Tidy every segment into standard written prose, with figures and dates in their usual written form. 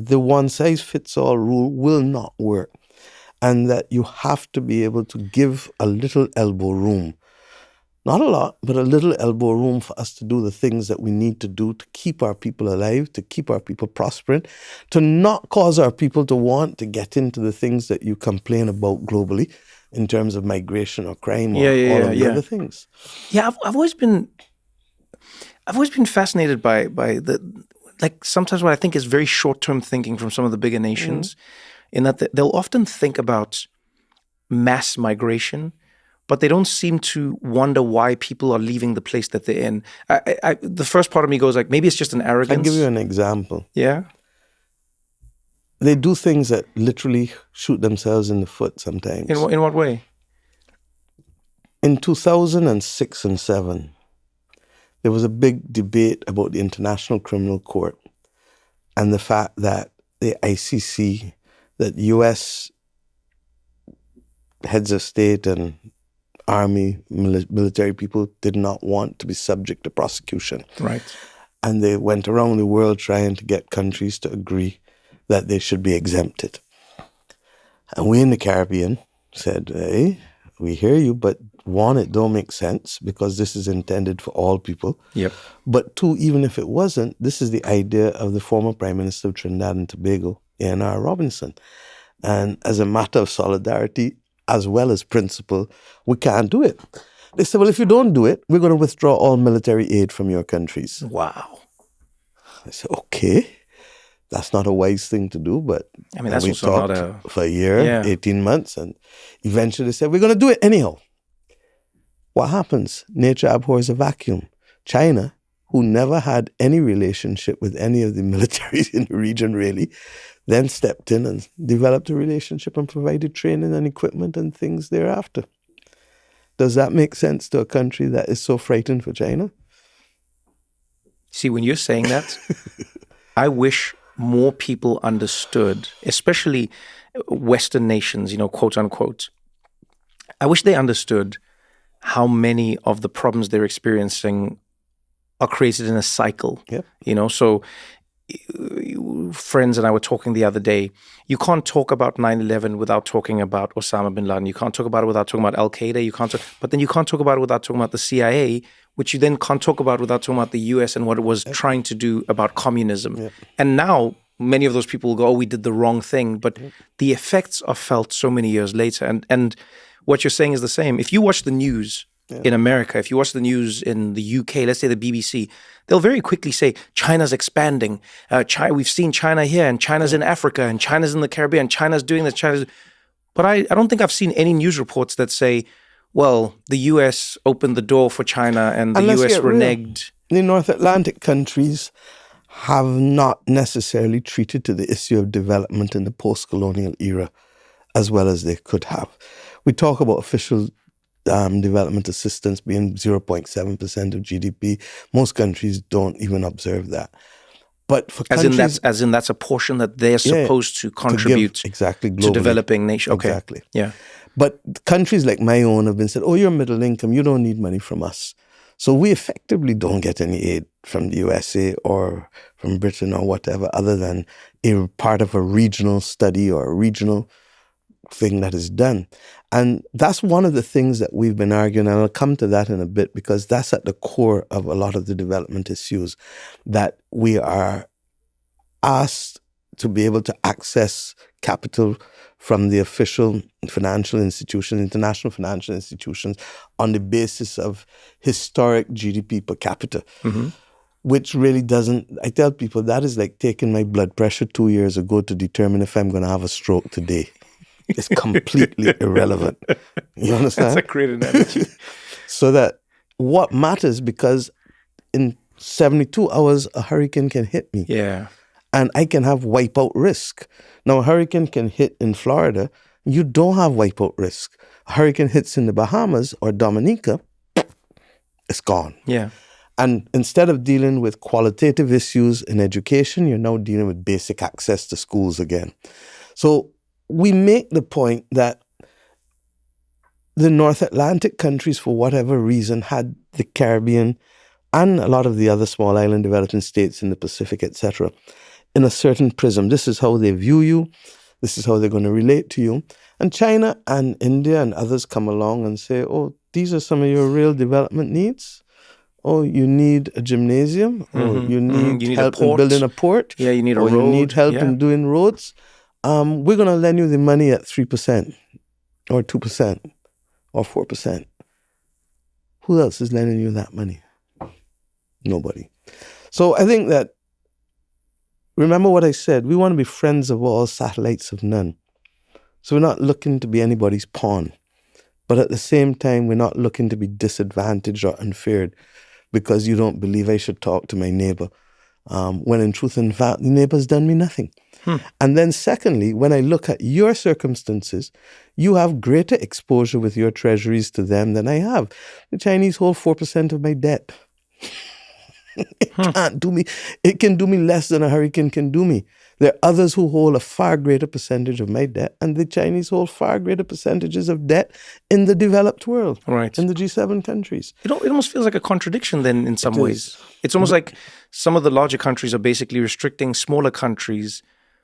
the one-size-fits-all rule will not work, and that you have to be able to give a little elbow room. Not a lot, but a little elbow room for us to do the things that we need to do to keep our people alive, to keep our people prospering, to not cause our people to want to get into the things that you complain about globally in terms of migration or crime or all of the other things. Yeah, I've always been fascinated by the, like, sometimes what I think is very short-term thinking from some of the bigger nations, in that they'll often think about mass migration, but they don't seem to wonder why people are leaving the place that they're in. The first part of me goes like, maybe it's just an arrogance. I'll give you an example. Yeah. They do things that literally shoot themselves in the foot sometimes. In what way? In 2006 and 2007, there was a big debate about the International Criminal Court and the fact that the ICC, that U.S. heads of state and army, military people did not want to be subject to prosecution. Right. And they went around the world trying to get countries to agree that they should be exempted. And we in the Caribbean said, hey, we hear you, but one, it don't make sense because this is intended for all people. Yep. But two, even if it wasn't, this is the idea of the former Prime Minister of Trinidad and Tobago, A.N.R. Robinson. And as a matter of solidarity, as well as principle, we can't do it. They said, well, if you don't do it, we're going to withdraw all military aid from your countries. Wow. I said, okay, that's not a wise thing to do, but I mean, that's we also talked not for a year, 18 months, and eventually they said, we're going to do it anyhow. What happens? Nature abhors a vacuum. China, who never had any relationship with any of the militaries in the region really, then stepped in and developed a relationship and provided training and equipment and things thereafter. Does that make sense to a country that is so frightened for China? See, when you're saying that, I wish more people understood, especially Western nations, quote unquote. I wish they understood how many of the problems they're experiencing are created in a cycle. Yep. So friends and I were talking the other day. You can't talk about 9/11 without talking about Osama bin Laden. You can't talk about it without talking about Al Qaeda. But then you can't talk about it without talking about the CIA, which you then can't talk about without talking about the US and what it was trying to do about communism. Yep. And now many of those people will go, oh, we did the wrong thing. But the effects are felt so many years later. And what you're saying is the same. If you watch the news in America, if you watch the news in the UK, let's say the BBC, they'll very quickly say, China's expanding. We've seen China here, and China's in Africa, and China's in the Caribbean, China's doing this, But I don't think I've seen any news reports that say, well, the US opened the door for China and the US reneged. The North Atlantic countries have not necessarily treated to the issue of development in the post-colonial era as well as they could have. We talk about official development assistance being 0.7% of GDP. Most countries don't even observe that. But for countries, as in that's a portion that they're supposed to contribute to developing nations. Okay. Exactly. Yeah. But countries like my own have been said, oh, you're middle income, you don't need money from us. So we effectively don't get any aid from the USA or from Britain or whatever, other than a part of a regional study or a regional thing that is done. And that's one of the things that we've been arguing, and I'll come to that in a bit, because that's at the core of a lot of the development issues, that we are asked to be able to access capital from the official financial institutions, international financial institutions, on the basis of historic GDP per capita, which really doesn't, I tell people that is like taking my blood pressure 2 years ago to determine if I'm going to have a stroke today. It's completely irrelevant. You understand? That's a great analogy. So that what matters, because in 72 hours, a hurricane can hit me. Yeah. And I can have wipeout risk. Now, a hurricane can hit in Florida. You don't have wipeout risk. A hurricane hits in the Bahamas or Dominica, it's gone. Yeah. And instead of dealing with qualitative issues in education, you're now dealing with basic access to schools again. So we make the point that the North Atlantic countries, for whatever reason, had the Caribbean and a lot of the other small island developing states in the Pacific, etc., in a certain prism. This is how they view you. This is how they're going to relate to you. And China and India and others come along and say, oh, these are some of your real development needs. Oh, you need a gymnasium, or you need You need a help in port. building a port, Yeah, you need a or you need road. help Yeah. in doing roads. We're going to lend you the money at 3% or 2% or 4%. Who else is lending you that money? Nobody. So I think that, remember what I said, we want to be friends of all, satellites of none. So we're not looking to be anybody's pawn. But at the same time, we're not looking to be disadvantaged or unfair because you don't believe I should talk to my neighbor. When in truth, in fact, the neighbor's done me nothing. And then secondly, when I look at your circumstances, you have greater exposure with your treasuries to them than I have. The Chinese hold 4% of my debt. It can't do me. It can do me less than a hurricane can do me. There are others who hold a far greater percentage of my debt, and the Chinese hold far greater percentages of debt in the developed world, Right. in the G7 countries. It almost feels like a contradiction then in some ways. It's almost like some of the larger countries are basically restricting smaller countries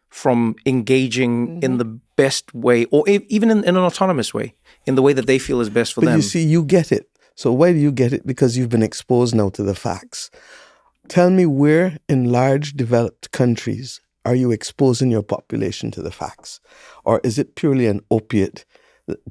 from engaging in the best way, or even in an autonomous way, in the way that they feel is best for But them. you see, you get it. So why do you get it? Because you've been exposed now to the facts. Tell me where in large developed countries are you exposing your population to the facts? Or is it purely an opiate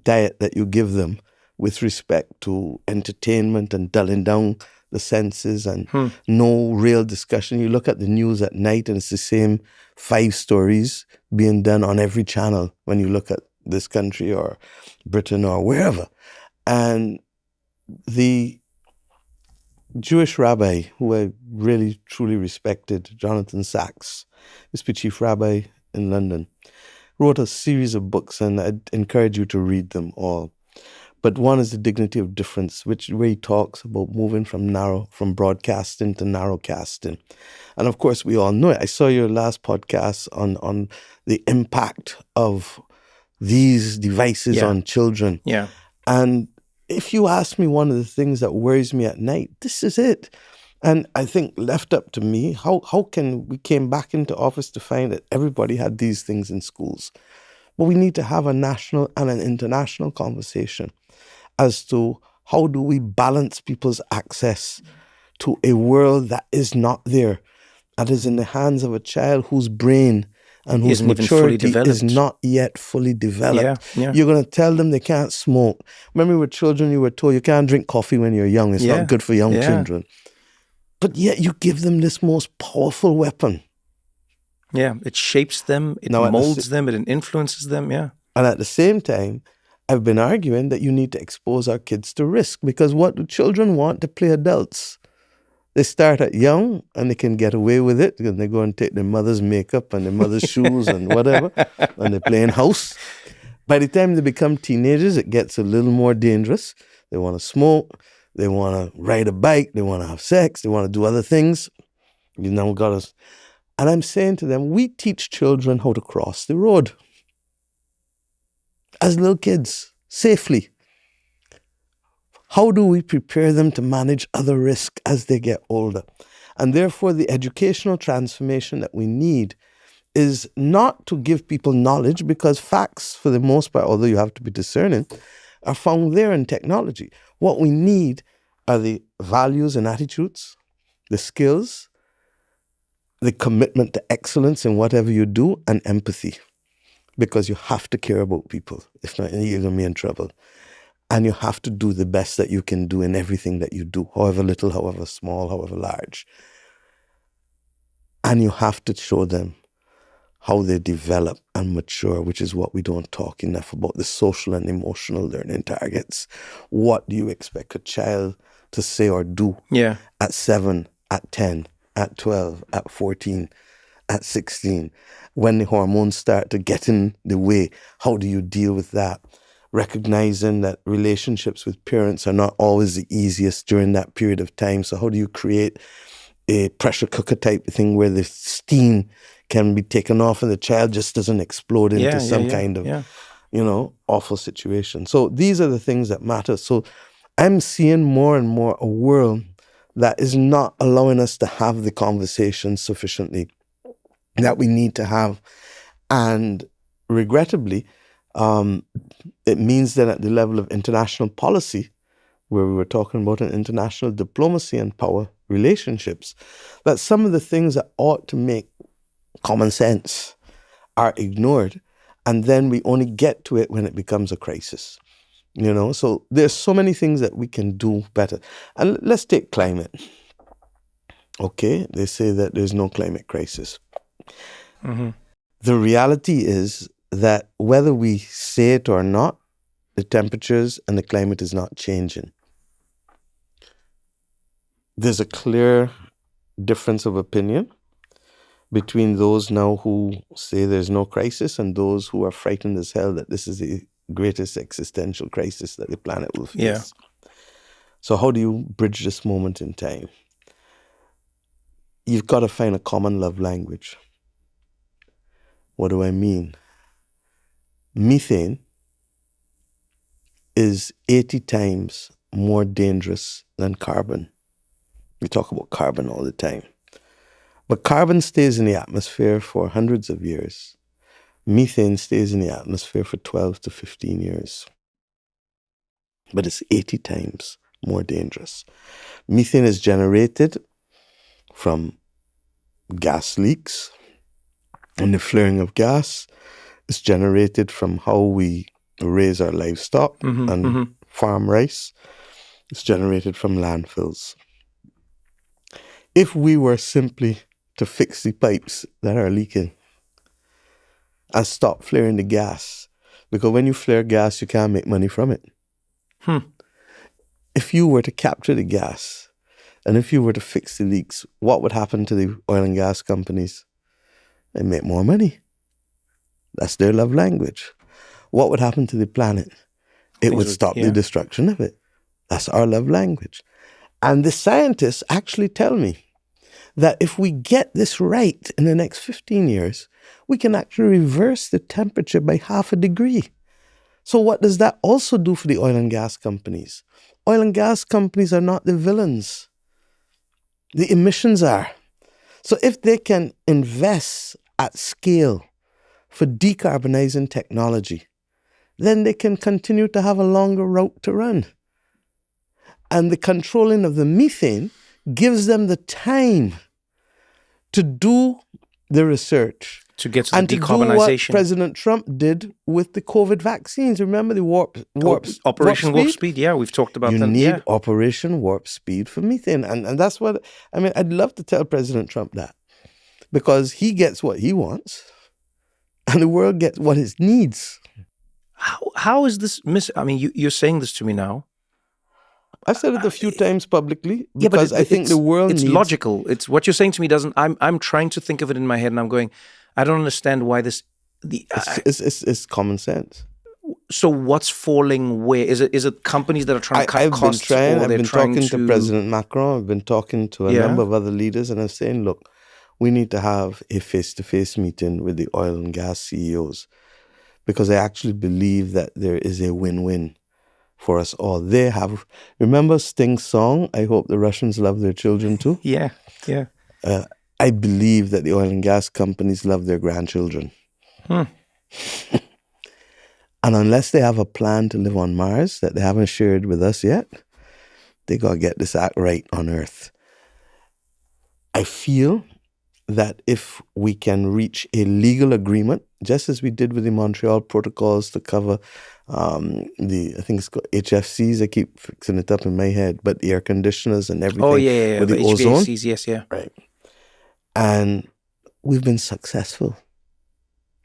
diet that you give them with respect to entertainment and dulling down the senses and no real discussion? You look at the news at night and it's the same 5 stories being done on every channel when you look at this country or Britain or wherever. And the Jewish rabbi who I really truly respected, Jonathan Sachs, is the chief rabbi in London, wrote a series of books, and I'd encourage you to read them all. But one is The Dignity of Difference, where he talks about moving from broadcasting to narrowcasting. And of course, we all know it. I saw your last podcast on the impact of these devices on children. Yeah. And if you ask me one of the things that worries me at night, this is it. And I think left up to me, how can we came back into office to find that everybody had these things in schools? But we need to have a national and an international conversation as to how do we balance people's access to a world that is not there, that is in the hands of a child whose brain and whose Isn't even fully maturity is developed. not yet fully developed. Yeah. You're going to tell them they can't smoke. Remember, we were children, you were told you can't drink coffee when you're young. It's not good for young children. But yet you give them this most powerful weapon. Yeah, it shapes them, it molds them, it influences them, yeah. And at the same time, I've been arguing that you need to expose our kids to risk, because what do children want to play adults? They start at young and they can get away with it because they go and take their mother's makeup and their mother's shoes and whatever, and they're playing house. By the time they become teenagers, it gets a little more dangerous. They want to smoke, they want to ride a bike, they want to have sex, they want to do other things. You know, and I'm saying to them, we teach children how to cross the road as little kids, safely. How do we prepare them to manage other risks as they get older? And therefore, the educational transformation that we need is not to give people knowledge, because facts, for the most part, although you have to be discerning, are found there in technology. What we need are the values and attitudes, the skills, the commitment to excellence in whatever you do, and empathy. Because you have to care about people. If not, you're going to be in trouble. And you have to do the best that you can do in everything that you do, however little, however small, however large. And you have to show them how they develop and mature, which is what we don't talk enough about, the social and emotional learning targets. What do you expect a child to say or do at 7, at 10, at 12, at 14, at 16? When the hormones start to get in the way, how do you deal with that? Recognizing that relationships with parents are not always the easiest during that period of time. So how do you create a pressure cooker type thing where the steam can be taken off and the child just doesn't explode into some kind of, awful situation? So these are the things that matter. So I'm seeing more and more a world that is not allowing us to have the conversation sufficiently. that we need to have. And regrettably, it means that at the level of international policy, where we were talking about an international diplomacy and power relationships, that some of the things that ought to make common sense are ignored. And then we only get to it when it becomes a crisis. So there's so many things that we can do better. And let's take climate. Okay, they say that there's no climate crisis. Mm-hmm. The reality is that whether we say it or not, the temperatures and the climate is not changing. There's a clear difference of opinion between those now who say there's no crisis and those who are frightened as hell that this is the greatest existential crisis that the planet will face. Yeah. So how do you bridge this moment in time? You've got to find a common love language. What do I mean? Methane is 80 times more dangerous than carbon. We talk about carbon all the time. But carbon stays in the atmosphere for hundreds of years. Methane stays in the atmosphere for 12 to 15 years. But it's 80 times more dangerous. Methane is generated from gas leaks, and the flaring of gas is generated from how we raise our livestock and farm rice. It's generated from landfills. If we were simply to fix the pipes that are leaking and stop flaring the gas, because when you flare gas, you can't make money from it. If you were to capture the gas and if you were to fix the leaks, what would happen to the oil and gas companies? They make more money. That's their love language. What would happen to the planet? It would stop the destruction of it. That's our love language. And the scientists actually tell me that if we get this right in the next 15 years, we can actually reverse the temperature by 0.5 degree. So what does that also do for the oil and gas companies? Oil and gas companies are not the villains. The emissions are. So if they can invest at scale for decarbonizing technology, then they can continue to have a longer route to run. And the controlling of the methane gives them the time to do the research. To get to the and decarbonization. To do what President Trump did with the COVID vaccines. Remember the Operation Warp Speed? Yeah, we've talked about that. You need Operation Warp Speed for methane. And that's what, I'd love to tell President Trump that. Because he gets what he wants and the world gets what it needs. How is this you're saying this to me now. I've said it a few times publicly because I think the world needs... It's logical. It's what you're saying to me doesn't... I'm trying to think of it in my head and I'm going, I don't understand why this... It's common sense. So what's falling where? Is it companies that are trying to cut costs? I've been talking to President Macron. I've been talking to a number of other leaders and I'm saying, look, we need to have a face-to-face meeting with the oil and gas CEOs because I actually believe that there is a win-win for us all. They have, remember Sting's song, I hope the Russians love their children too? Yeah. I believe that the oil and gas companies love their grandchildren. And unless they have a plan to live on Mars that they haven't shared with us yet, they got to get this act right on Earth. I feel that if we can reach a legal agreement, just as we did with the Montreal protocols to cover I think it's called HFCs, I keep fixing it up in my head, but the air conditioners and everything. Oh, yeah. With the HVACs, ozone. yes, yeah. Right. And we've been successful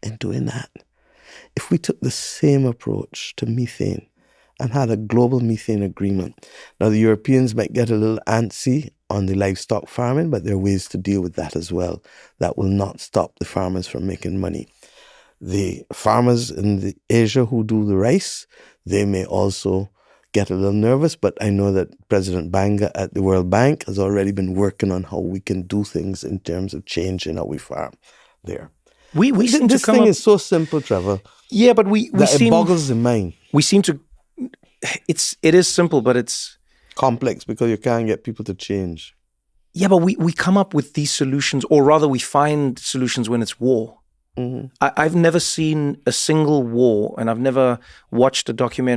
in doing that. If we took the same approach to methane and had a global methane agreement, now the Europeans might get a little antsy on the livestock farming, but there are ways to deal with that as well. That will not stop the farmers from making money. The farmers in Asia who do the rice, they may also get a little nervous, but I know that President Banga at the World Bank has already been working on how we can do things in terms of changing how we farm there. This thing is so simple, Trevor. Yeah, but it boggles the mind. We seem to. It is simple, but it's complex because you can't get people to change. Yeah, but we come up with these solutions, or rather we find solutions when it's war. I've never seen a single war, and I've never watched a documentary